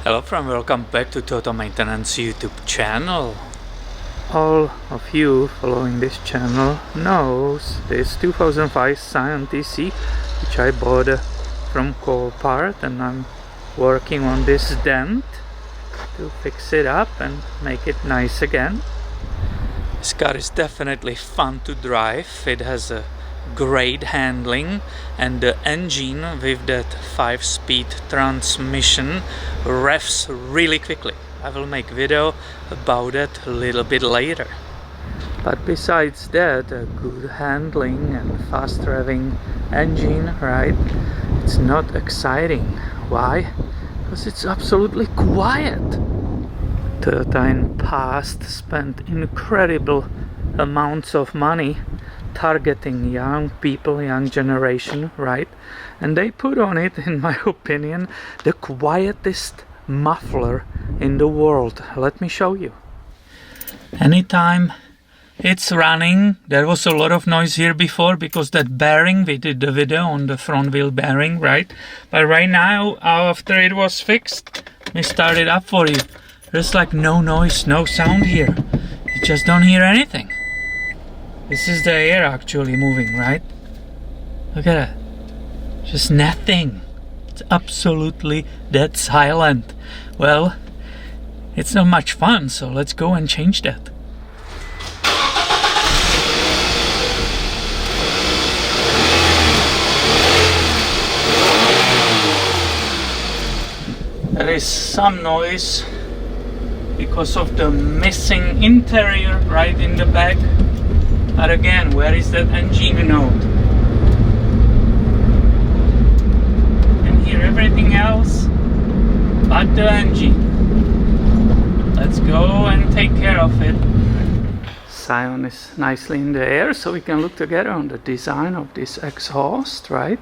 Hello friend, welcome back to Total Maintenance YouTube channel. All of you following this channel knows this 2005 SCION TC, which I bought from Copart, and I'm working on this dent to fix it up and make it nice again. This car is definitely fun to drive. It has a great handling, and the engine with that 5-speed transmission revs really quickly. I will make video about that a little bit later. But besides that, a good handling and fast revving engine, right? It's not exciting. Why? Because it's absolutely quiet. Toyota in past spent incredible amounts of money targeting young people, young generation, right? And they put on it, in my opinion, the quietest muffler in the world. Let me show you. Anytime it's running, there was a lot of noise here before because that bearing, we did the video on the front wheel bearing, right? But right now, after it was fixed, we start it up for you. There's like no noise, no sound here. You just don't hear anything. This is the air actually moving, right? Look at that. Just nothing. It's absolutely dead silent. Well, it's not much fun, so let's go and change that. There is some noise because of the missing interior right in the back. But again, where is that engine note? You can hear everything else but the engine. Let's go and take care of it. SCION is nicely in the air, so we can look together on the design of this exhaust, right?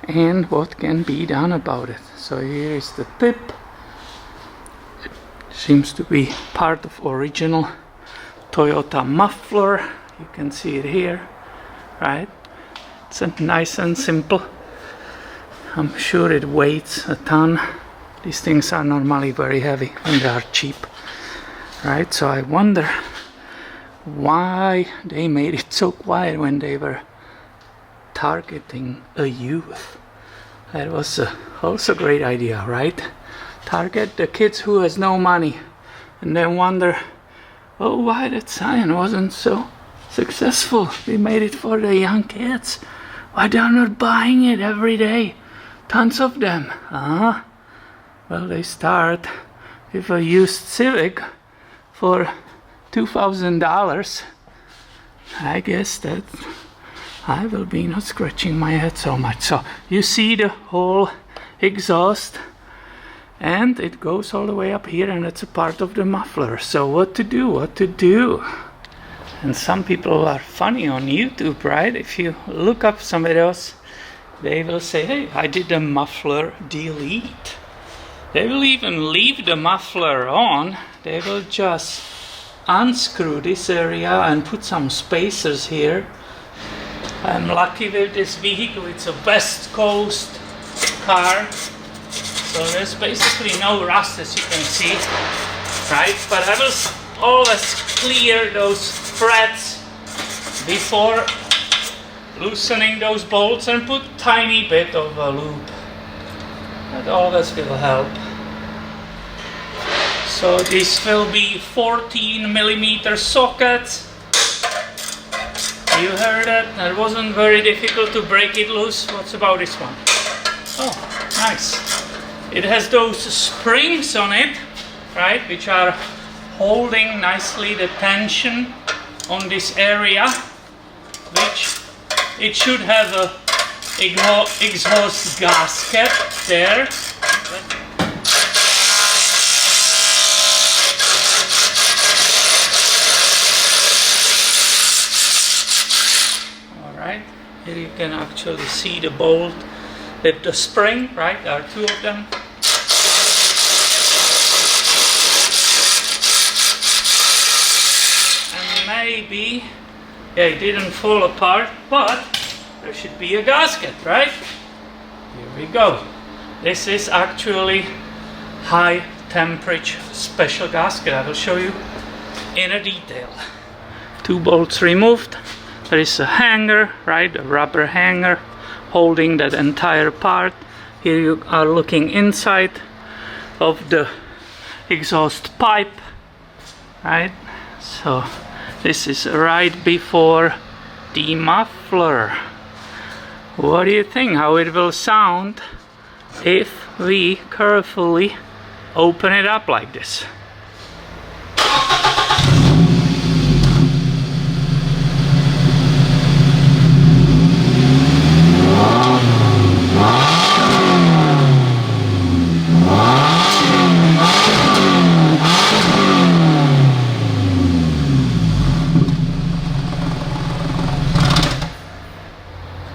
And what can be done about it. So here is the tip. It seems to be part of original Toyota muffler. You can see it here, right? It's nice and simple. I'm sure it weighs a ton. These things are normally very heavy when they are cheap, right? So I wonder why they made it so quiet when they were targeting a youth. That was also a great idea, right? Target the kids who has no money, and then wonder, oh, why that SCION wasn't so successful. We made it for the young kids. Why they're not buying it every day? Tons of them. Well, they start with a used Civic for $2,000. I guess that I will be not scratching my head so much. So you see the whole exhaust, and it goes all the way up here, and it's a part of the muffler. So what to do? And some people are funny on YouTube, right? If you look up some videos, they will say, hey, I did a muffler delete. They will even leave the muffler on. They will just unscrew this area and put some spacers here. I'm lucky with this vehicle. It's a West Coast car, so there's basically no rust, as you can see, right? But I will always clear those threads before loosening those bolts and put tiny bit of a loop. That always will help. So this will be 14mm sockets. You heard that? That wasn't very difficult to break it loose. What's about this one? Oh, nice. It has those springs on it, right, which are holding nicely the tension on this area, which it should have a exhaust gasket there. Alright, here you can actually see the bolt with the spring, right? There are two of them. Maybe, yeah, it didn't fall apart, but there should be a gasket, right? Here we go. This is actually high temperature special gasket. I will show you in a detail. 2 bolts removed. There is a hanger, right, a rubber hanger holding that entire part. Here you are looking inside of the exhaust pipe, right? So this is right before the muffler. What do you think how it will sound if we carefully open it up like this?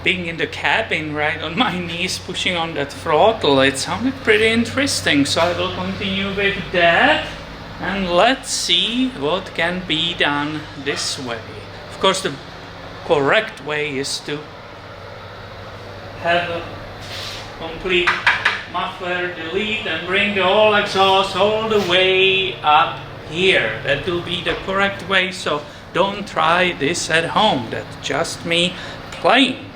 Being in the cabin, right, on my knees pushing on that throttle, it sounded pretty interesting, so I will continue with that and let's see what can be done this way. Of course, the correct way is to have a complete muffler delete and bring the whole exhaust all the way up here. That will be the correct way, so don't try this at home. That's just me playing.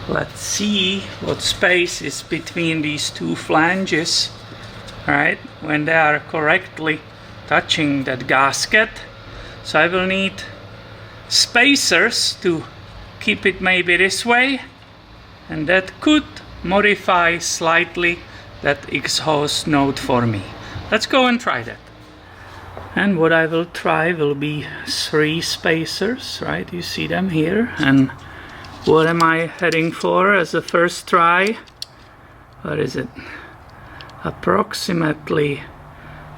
Let's see what space is between these 2 flanges, right, when they are correctly touching that gasket. So I will need spacers to keep it maybe this way, and that could modify slightly that exhaust note for me. Let's go and try that. And what I will try will be 3 spacers, right, you see them here. And what am I heading for as a first try? What is it? Approximately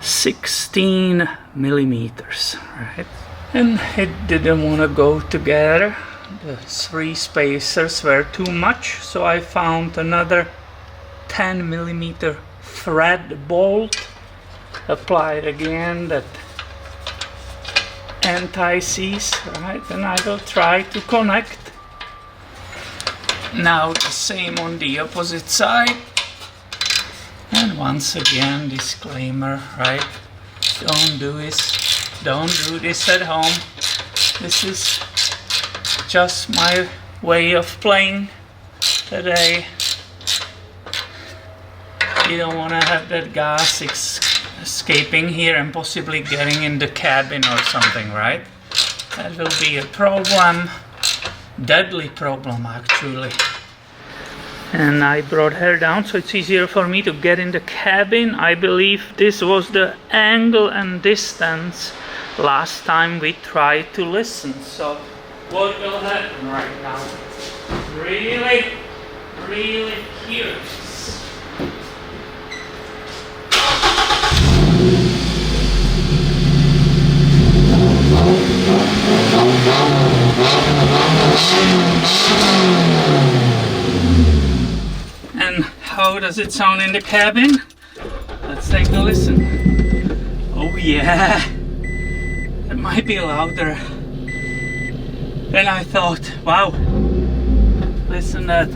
16 millimeters, right? And it didn't want to go together. The 3 spacers were too much, so I found another 10 millimeter thread bolt. Applied again that anti-seize, right? And I will try to connect. Now the same on the opposite side, and once again disclaimer, right, don't do this at home. This is just my way of playing today. You don't want to have that gas escaping here and possibly getting in the cabin or something, right? That will be a problem. Deadly problem actually. And I brought her down so it's easier for me to get in the cabin. I believe this was the angle and distance last time we tried to listen. So what will happen right now? Really curious. And how does it sound in the cabin? Let's take a listen. Oh yeah, it might be louder than I thought. Wow, listen that.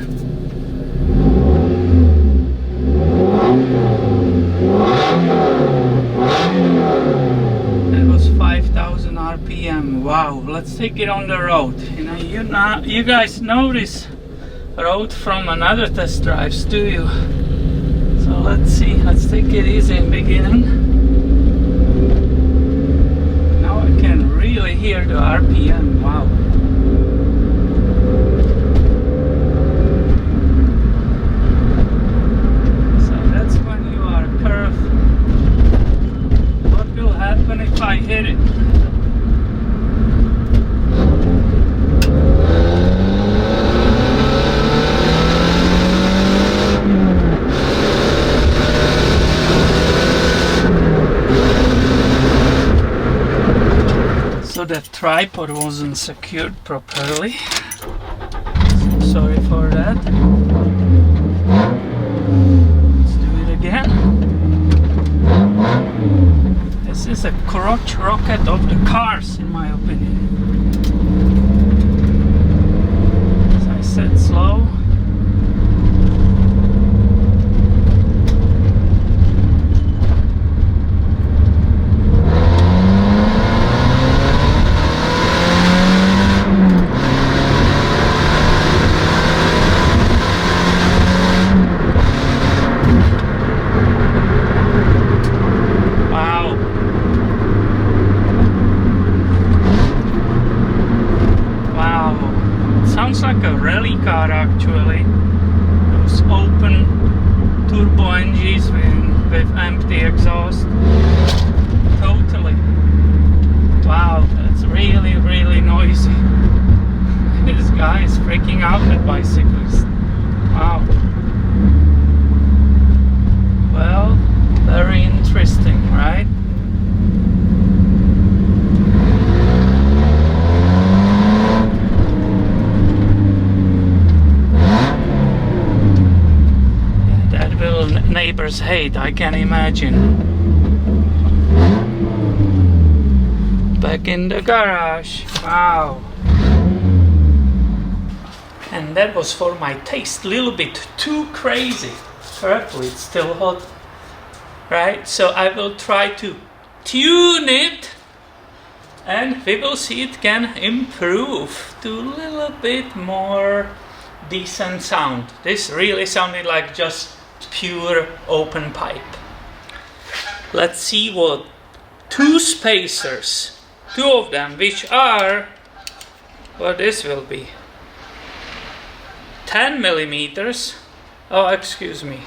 It was 5,000 RPM. Wow, let's take it on the road. You guys know this road from another test drives, do you? So let's see, let's take it easy in beginning. Now I can really hear the RPM. Wow. So that's when you are curved. What will happen if I hit it? So that tripod wasn't secured properly. So sorry for that. Let's do it again. This is a crotch rocket of the cars, in my opinion. As I said, slow. drivers hate, I can imagine. Back in the garage. Wow. And that was for my taste a little bit too crazy. Careful, it's still hot. Right? So I will try to tune it, and we will see it can improve to a little bit more decent sound. This really sounded like just pure open pipe. Let's see what two spacers, two of them, which are, what this will be, 10 millimeters. Oh, excuse me.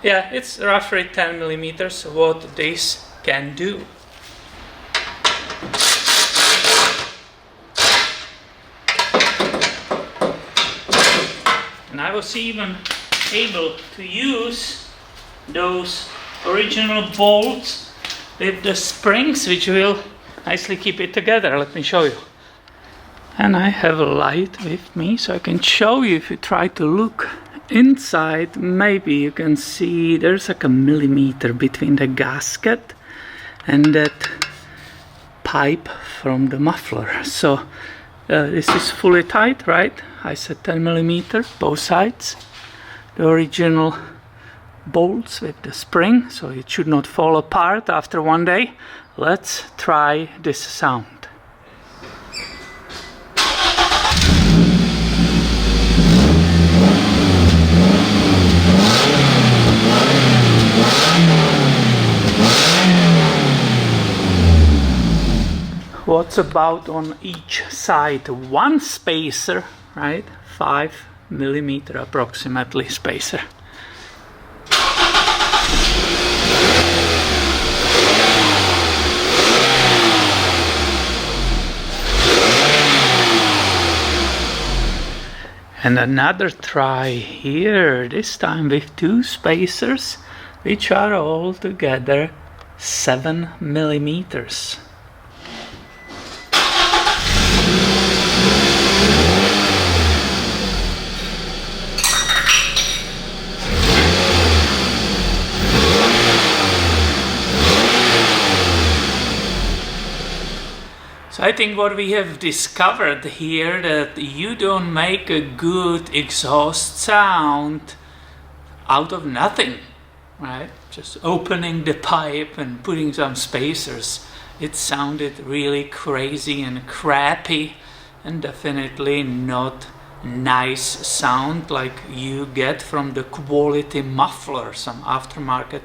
Yeah, it's roughly 10 millimeters, what this can do. And I was even able to use those original bolts with the springs, which will nicely keep it together. Let me show you. And I have a light with me, so I can show you. If you try to look inside, maybe you can see there's like a millimeter between the gasket and that pipe from the muffler. So this is fully tight, right? I said 10 millimeter, both sides. The original bolts with the spring, so it should not fall apart after one day. Let's try this sound. What's about on each side? One spacer, right? 5 millimeter approximately spacer. And another try here, this time with two spacers, which are all together 7 millimeters. So I think what we have discovered here, that you don't make a good exhaust sound out of nothing, right? Just opening the pipe and putting some spacers. It sounded really crazy and crappy, and definitely not nice sound like you get from the quality muffler, some aftermarket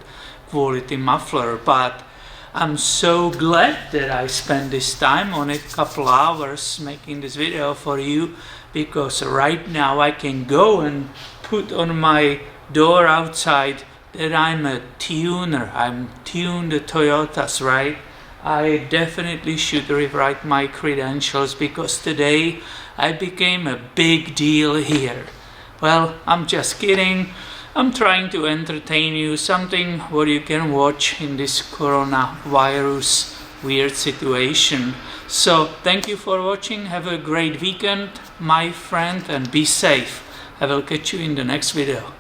quality muffler. But I'm so glad that I spent this time on it, couple hours making this video for you, because right now I can go and put on my door outside that I'm a tuner. I'm tuned the Toyotas, right? I definitely should rewrite my credentials, because today I became a big deal here. Well, I'm just kidding. I'm trying to entertain you, something what you can watch in this coronavirus weird situation. So thank you for watching. Have a great weekend, my friend, and be safe. I will catch you in the next video.